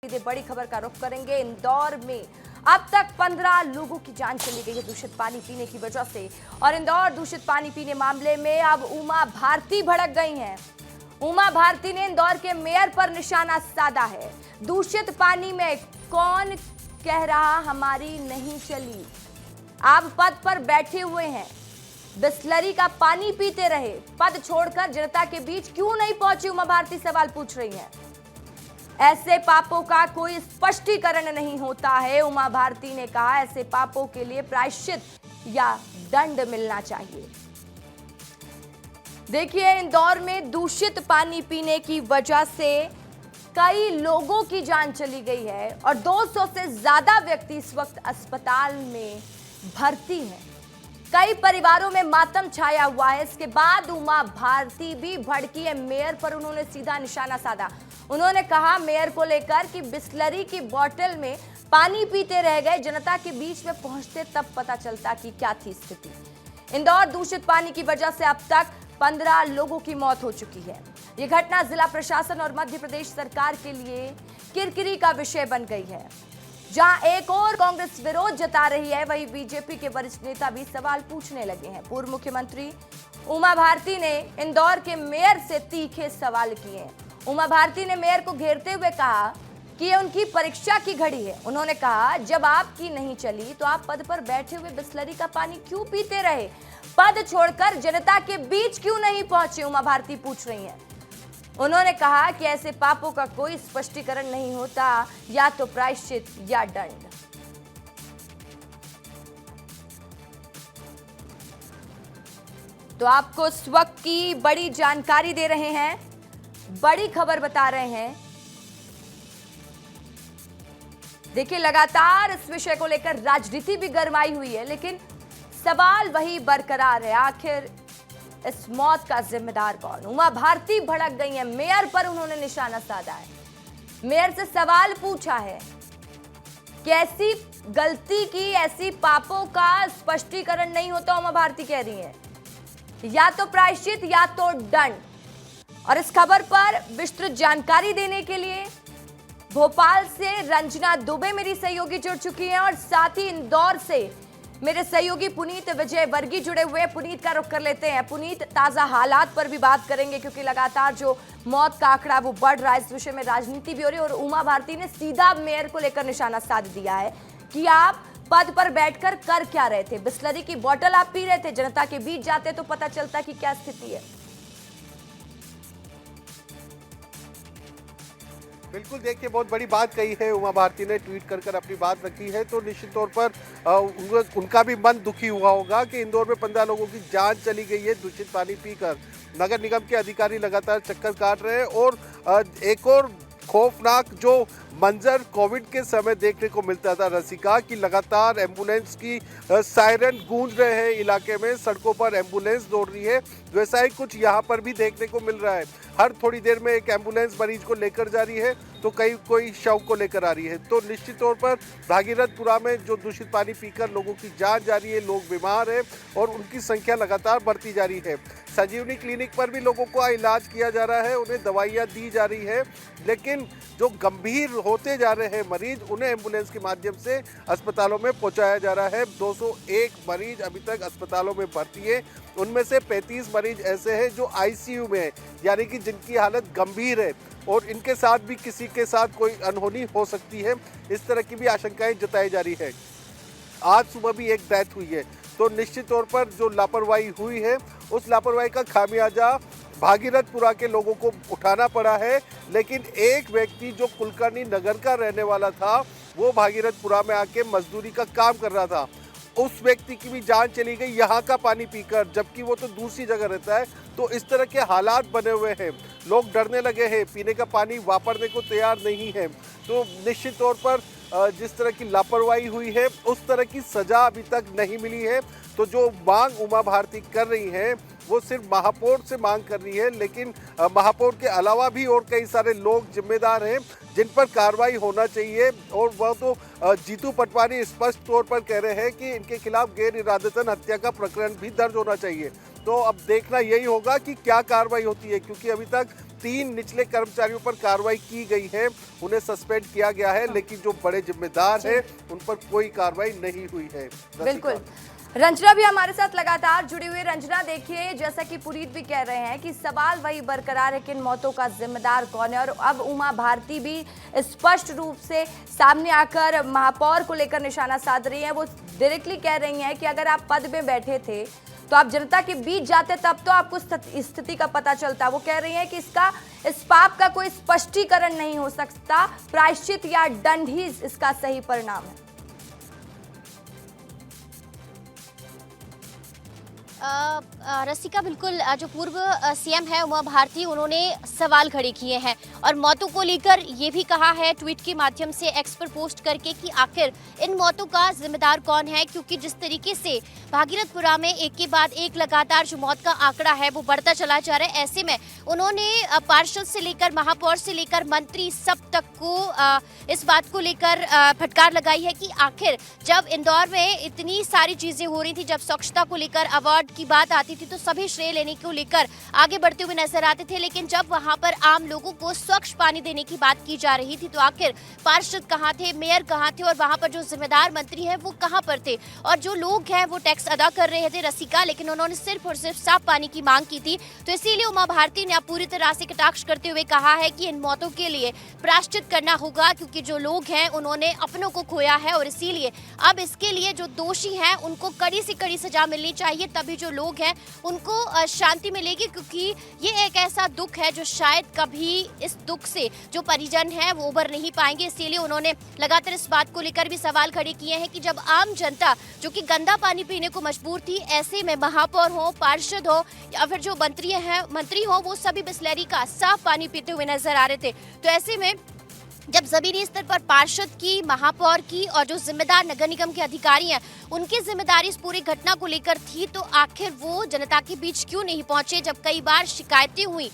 सीधे बड़ी खबर का रुख करेंगे। इंदौर में अब तक 15 लोगों की जान चली गई है दूषित पानी पीने की वजह से। और इंदौर दूषित पानी पीने मामले में अब उमा भारती भड़क गई हैं। उमा भारती ने इंदौर के मेयर पर निशाना साधा है। दूषित पानी में कौन कह रहा हमारी नहीं चली। आप पद पर बैठे हुए हैं, बिस्लरी का पानी पीते रहे, पद छोड़कर जनता के बीच क्यों नहीं पहुंची, उमा भारती सवाल पूछ रही हैं। ऐसे पापों का कोई स्पष्टीकरण नहीं होता है। उमा भारती ने कहा ऐसे पापों के लिए प्रायश्चित या दंड मिलना चाहिए। देखिए, इंदौर में दूषित पानी पीने की वजह से कई लोगों की जान चली गई है और 200 से ज्यादा व्यक्ति इस वक्त अस्पताल में भर्ती हैं। कई परिवारों में मातम छाया हुआ है। इसके बाद उमा भारती भी भड़की है मेयर पर। उन्होंने सीधा निशाना साधा। उन्होंने कहा मेयर को लेकर कि बिस्लरी की बोतल में पानी पीते रह गए, जनता के बीच में पहुंचते तब पता चलता कि क्या थी स्थिति। इंदौर दूषित पानी की वजह से अब तक 15 लोगों की मौत हो चुकी है। यह घटना जिला प्रशासन और मध्य प्रदेश सरकार के लिए किरकिरी का विषय बन गई है। जहां एक और कांग्रेस विरोध जता रही है, वहीं बीजेपी के वरिष्ठ नेता भी सवाल पूछने लगे हैं। पूर्व मुख्यमंत्री उमा भारती ने इंदौर के मेयर से तीखे सवाल किए। उमा भारती ने मेयर को घेरते हुए कहा कि ये उनकी परीक्षा की घड़ी है। उन्होंने कहा जब आपकी नहीं चली तो आप पद पर बैठे हुए बिस्लरी का पानी क्यों पीते रहे, पद छोड़कर जनता के बीच क्यों नहीं पहुंचे, उमा भारती पूछ रही हैं। उन्होंने कहा कि ऐसे पापों का कोई स्पष्टीकरण नहीं होता, या तो प्रायश्चित या दंड। तो आपको इस वक्त की बड़ी जानकारी दे रहे हैं, बड़ी खबर बता रहे हैं। देखिए, लगातार इस विषय को लेकर राजनीति भी गरमाई हुई है, लेकिन सवाल वही बरकरार है, आखिर इस मौत का जिम्मेदार कौन। उमा भारती भड़क गई है, मेयर पर उन्होंने निशाना साधा है। मेयर से सवाल पूछा है कि ऐसी गलती की, ऐसी पापों का स्पष्टीकरण नहीं होता। उमा भारती कह रही है या तो प्रायश्चित या तो दंड। और इस खबर पर विस्तृत जानकारी देने के लिए भोपाल से रंजना दुबे मेरी सहयोगी जुड़ चुकी हैं और साथ ही इंदौर से मेरे सहयोगी पुनीत विजय वर्गी जुड़े हुए। पुनीत का रुख कर लेते हैं। पुनीत, ताजा हालात पर भी बात करेंगे क्योंकि लगातार जो मौत का आंकड़ा वो बढ़ रहा है, इस विषय में राजनीति भी हो रही है और उमा भारती ने सीधा मेयर को लेकर निशाना साध दिया है कि आप पद पर बैठकर कर क्या रहे थे। बिस्लरी की बोतल आप पी रहे थे, जनता के बीच जाते तो पता चलता कि क्या स्थिति है। बिल्कुल, देखिए, बहुत बड़ी बात कही है उमा भारती ने, ट्वीट कर अपनी बात रखी है। तो निश्चित तौर पर उनका भी मन दुखी हुआ होगा कि इंदौर में 15 लोगों की जान चली गई है दूषित पानी पीकर। नगर निगम के अधिकारी लगातार चक्कर काट रहे हैं और एक और खौफनाक जो मंजर कोविड के समय देखने को मिलता था रसिका, कि लगातार एम्बुलेंस की सायरन गूंज रहे हैं इलाके में, सड़कों पर एम्बुलेंस दौड़ रही है। वैसा ही कुछ यहाँ पर भी देखने को मिल रहा है। हर थोड़ी देर में एक एम्बुलेंस मरीज को लेकर जा रही है तो कोई शव को लेकर आ रही है। तो निश्चित तौर पर भागीरथपुरा में जो दूषित पानी पीकर लोगों की जान जा रही है, लोग बीमार हैं और उनकी संख्या लगातार बढ़ती जा रही है। संजीवनी क्लिनिक पर भी लोगों को इलाज किया जा रहा है, उन्हें दवाइयाँ दी जा रही है, लेकिन जो गंभीर होते जा रहे हैं मरीज, उन्हें एम्बुलेंस के माध्यम से अस्पतालों में पहुंचाया जा रहा है। 201 मरीज अभी तक अस्पतालों में भर्ती है। उनमें से 35 मरीज ऐसे हैं जो आईसीयू में है, यानी कि जिनकी हालत गंभीर है और इनके साथ भी किसी के साथ कोई अनहोनी हो सकती है, इस तरह की भी आशंकाएं जताई जा रही है। आज सुबह भी एक डेथ हुई है। तो निश्चित तौर पर जो लापरवाही हुई है, उस लापरवाही का खामियाजा भागीरथपुरा के लोगों को उठाना पड़ा है। लेकिन एक व्यक्ति जो कुलकर्णी नगर का रहने वाला था, वो भागीरथपुरा में आके मजदूरी का काम कर रहा था, उस व्यक्ति की भी जान चली गई यहाँ का पानी पीकर, जबकि वो तो दूसरी जगह रहता है। तो इस तरह के हालात बने हुए हैं, लोग डरने लगे हैं, पीने का पानी वापरने को तैयार नहीं है। तो निश्चित तौर पर जिस तरह की लापरवाही हुई है, उस तरह की सजा अभी तक नहीं मिली है। तो जो मांग उमा भारती कर रही हैं, वो सिर्फ महापौर से मांग कर रही है, लेकिन महापौर के अलावा भी और कई सारे लोग जिम्मेदार हैं जिन पर कार्रवाई होना चाहिए। और वह तो जीतू पटवारी स्पष्ट तौर पर कह रहे हैं कि इनके खिलाफ गैर इरादतन हत्या का प्रकरण भी दर्ज होना चाहिए। तो अब देखना यही होगा कि क्या कार्रवाई होती है, क्योंकि अभी तक 3 निचले कर्मचारियों पर कार्रवाई की गई है, उन्हें सस्पेंड किया गया है, लेकिन जो बड़े जिम्मेदार हैं उन पर कोई कार्रवाई नहीं हुई है। बिल्कुल, रंजना भी हमारे साथ लगातार जुड़ी हुई। रंजना, देखिए जैसा कि पुनीत भी कह रहे हैं कि सवाल वही बरकरार है कि इन मौतों का जिम्मेदार कौन है, और अब उमा भारती भी स्पष्ट रूप से सामने आकर महापौर को लेकर निशाना साध रही हैं। वो डायरेक्टली कह रही हैं कि अगर आप पद में बैठे थे तो आप जनता के बीच जाते तब तो आपको स्थिति का पता चलता। वो कह रही हैं कि इस पाप का कोई स्पष्टीकरण नहीं हो सकता, प्रायश्चित या दंड ही इसका सही परिणाम है। रसिका, बिल्कुल जो पूर्व सीएम है उमा भारती, उन्होंने सवाल खड़े किए हैं और मौतों को लेकर ये भी कहा है ट्वीट के माध्यम से, एक्स पर पोस्ट करके, कि आखिर इन मौतों का जिम्मेदार कौन है, क्योंकि जिस तरीके से भागीरथपुरा में एक के बाद एक लगातार जो मौत का आंकड़ा है वो बढ़ता चला जा रहा है। ऐसे में उन्होंने पार्षद से लेकर महापौर से लेकर मंत्री सब तक को इस बात को लेकर फटकार लगाई है कि आखिर जब इंदौर में इतनी सारी चीजें हो रही थी, जब स्वच्छता को लेकर अवार्ड की बात आती थी तो सभी श्रेय लेने को लेकर आगे बढ़ते हुए नजर आते थे, लेकिन जब वहां पर आम लोगों को स्वच्छ पानी देने की बात की जा रही थी तो आखिर पार्षद कहां थे, मेयर कहां थे, और वहां पर जो जिम्मेदार मंत्री हैं वो कहां पर थे। और जो लोग हैं वो टैक्स अदा कर रहे थे रसिका, लेकिन उन्होंने सिर्फ और सिर्फ साफ पानी की मांग की थी। तो इसीलिए उमा भारती ने अब पूरी तरह से कटाक्ष करते हुए कहा है कि इन मौतों के लिए प्रायश्चित करना होगा, क्योंकि जो लोग हैं उन्होंने अपनों को खोया है और इसीलिए अब इसके लिए जो दोषी हैं उनको कड़ी से कड़ी सजा मिलनी चाहिए, तभी जो लोग हैं उनको शांति मिलेगी, क्योंकि ये एक ऐसा दुख है जो शायद कभी इस दुख से जो परिजन हैं वो उबर नहीं पाएंगे। इसीलिए उन्होंने लगातार इस बात को लेकर भी सवाल खड़े किए हैं कि जब आम जनता जो कि गंदा पानी पीने को मजबूर थी, ऐसे में महापौर हो, पार्षद हो या फिर जो मंत्री हो, वो सभी बिसलेरी का साफ पानी पीते हुए नजर आ रहे थे। तो ऐसे में जब जमीनी स्तर पर पार्षद की, महापौर की और जो जिम्मेदार नगर निगम के अधिकारी हैं उनकी जिम्मेदारी इस पूरी घटना को लेकर थी, तो आखिर वो जनता के बीच क्यों नहीं पहुंचे, जब कई बार शिकायतें हुई